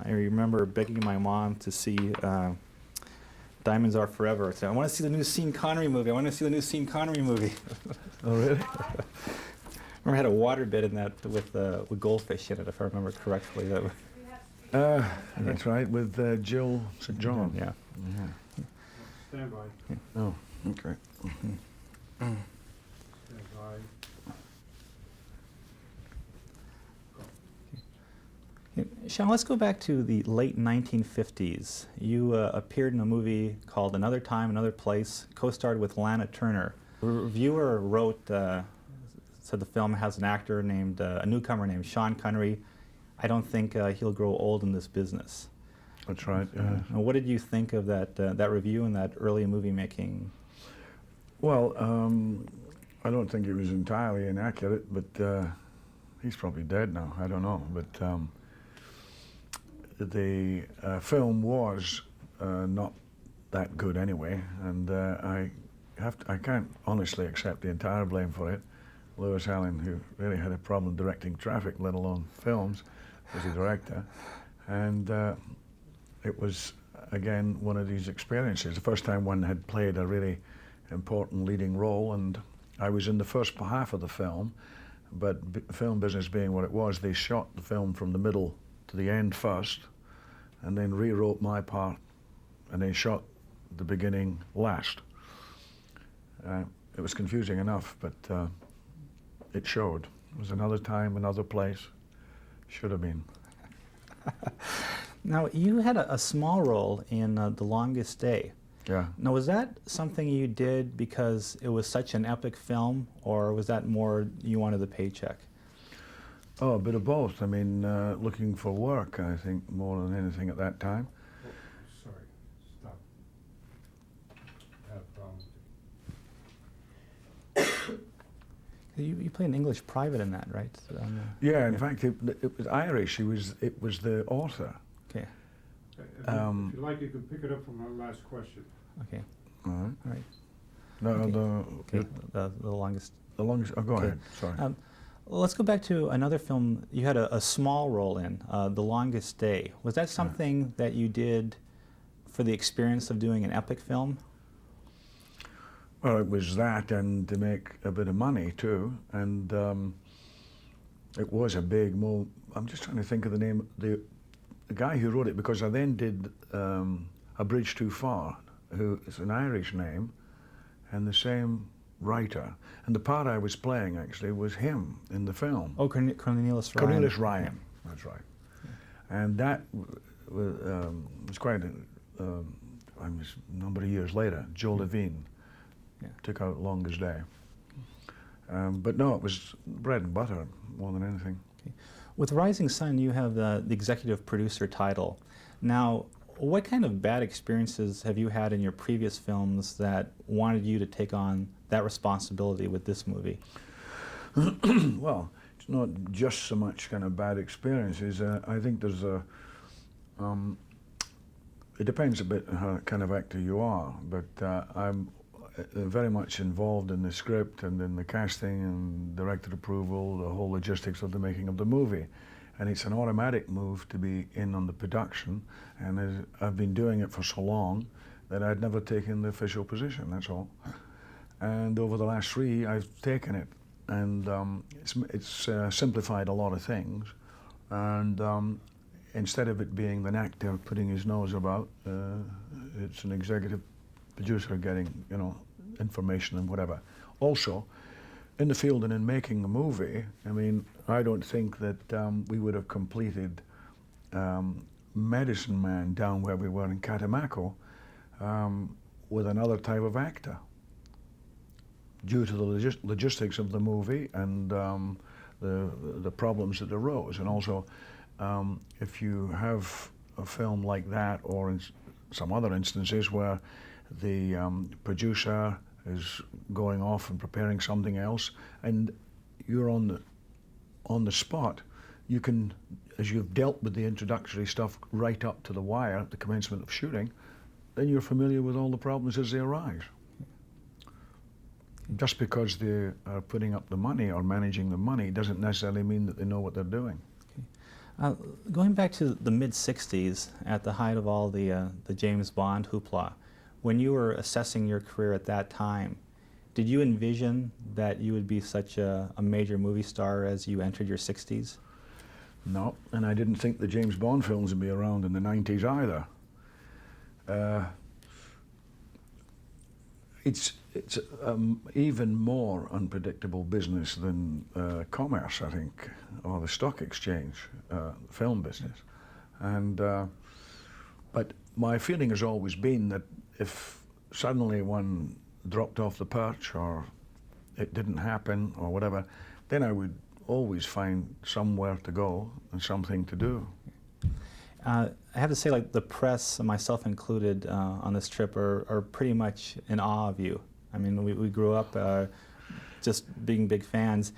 I remember begging my mom to see Diamonds Are Forever. I said, I want to see the new Sean Connery movie. I want to see the new Sean Connery movie. Oh, really? I remember I had a water bed in that with goldfish in it, if I remember correctly. That's right, with Jill St. John. Yeah. Yeah. Stand by. Oh, okay. Stand by. Sean, let's go back to the late 1950s. You appeared in a movie called Another Time, Another Place, co-starred with Lana Turner. A reviewer wrote, said the film has an actor named, a newcomer named Sean Connery. I don't think he'll grow old in this business. That's right, yeah. What did you think of that review and that early movie making? Well, I don't think it was entirely inaccurate, but he's probably dead now, I don't know. But the film was not that good anyway, and I can't honestly accept the entire blame for it. Lewis Allen, who really had a problem directing traffic, let alone films, was a director, and it was again one of these experiences. The first time one had played a really important leading role, and I was in the first half of the film, but film business being what it was, they shot the film from the middle to the end first, and then rewrote my part, and they shot the beginning last. It was confusing enough, but it showed. It was another time, another place. Should have been. Now, you had a small role in The Longest Day. Yeah. Now, was that something you did because it was such an epic film, or was that more you wanted the paycheck? Oh, a bit of both. I mean, looking for work, I think, more than anything at that time. Oh, sorry. Stop. I have problems. You played an English private in that, right? Yeah, in fact, it was Irish. It was the author. Okay. If you like, you can pick it up from our last question. Okay. All right. All right. No, Okay. The longest. the longest. Oh, go Okay. ahead. Sorry. Well, let's go back to another film you had a small role in, The Longest Day. Was that something that you did for the experience of doing an epic film? Well, it was that, and to make a bit of money too, and it was a big move. I'm just trying to think of the name. The guy who wrote it, because I then did A Bridge Too Far, who is an Irish name, and the same writer. And the part I was playing, actually, was him in the film. Oh, Cornelius Ryan. Cornelius Ryan, that's right. And that was quite a number of years later. Joe Levine took out Longest Day. But no, it was bread and butter more than anything. Okay. With Rising Sun, you have the executive producer title. Now, what kind of bad experiences have you had in your previous films that wanted you to take on that responsibility with this movie? Well, it's not just so much kind of bad experiences. I think there's it depends a bit on how kind of actor you are, but I'm very much involved in the script and in the casting and director approval, the whole logistics of the making of the movie. And it's an automatic move to be in on the production, and I've been doing it for so long that I'd never taken the official position, that's all. And over the last 3, I've taken it, and it's simplified a lot of things. And instead of it being an actor putting his nose about, it's an executive producer getting, you know, information and whatever. Also, in the field and in making the movie, I mean, I don't think that we would have completed Medicine Man down where we were in Catemaco with another type of actor, due to the logistics of the movie and the problems that arose. And also, if you have a film like that, or in some other instances where the producer is going off and preparing something else, and you're on the spot, you can, as you've dealt with the introductory stuff right up to the wire at the commencement of shooting, then you're familiar with all the problems as they arise. Just because they are putting up the money or managing the money doesn't necessarily mean that they know what they're doing. Going back to the mid-'60s, at the height of all the James Bond hoopla, when you were assessing your career at that time, did you envision that you would be such a major movie star as you entered your 60s? No, and I didn't think the James Bond films would be around in the 90s either. It's even more unpredictable business than commerce, I think, or the stock exchange, film business. And but my feeling has always been that if suddenly one dropped off the perch or it didn't happen or whatever, then I would always find somewhere to go and something to do. I have to say, like, the press, myself included, on this trip are pretty much in awe of you. I mean, we grew up just being big fans.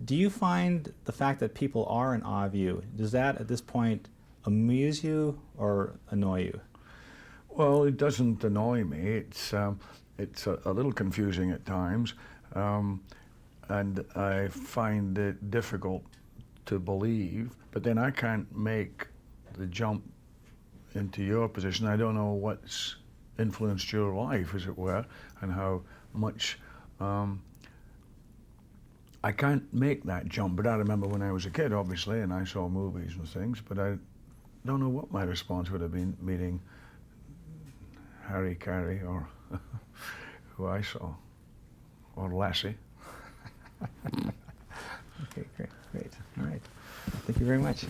Do you find the fact that people are in awe of you, does that at this point amuse you or annoy you? Well, it doesn't annoy me. It's a little confusing at times, and I find it difficult to believe. But then I can't make the jump into your position. I don't know what's influenced your life, as it were, and how much. I can't make that jump, but I remember when I was a kid, obviously, and I saw movies and things, but I don't know what my response would have been meeting Harry Carey or who I saw, or Lassie. Okay, great. All right. Thank you very much.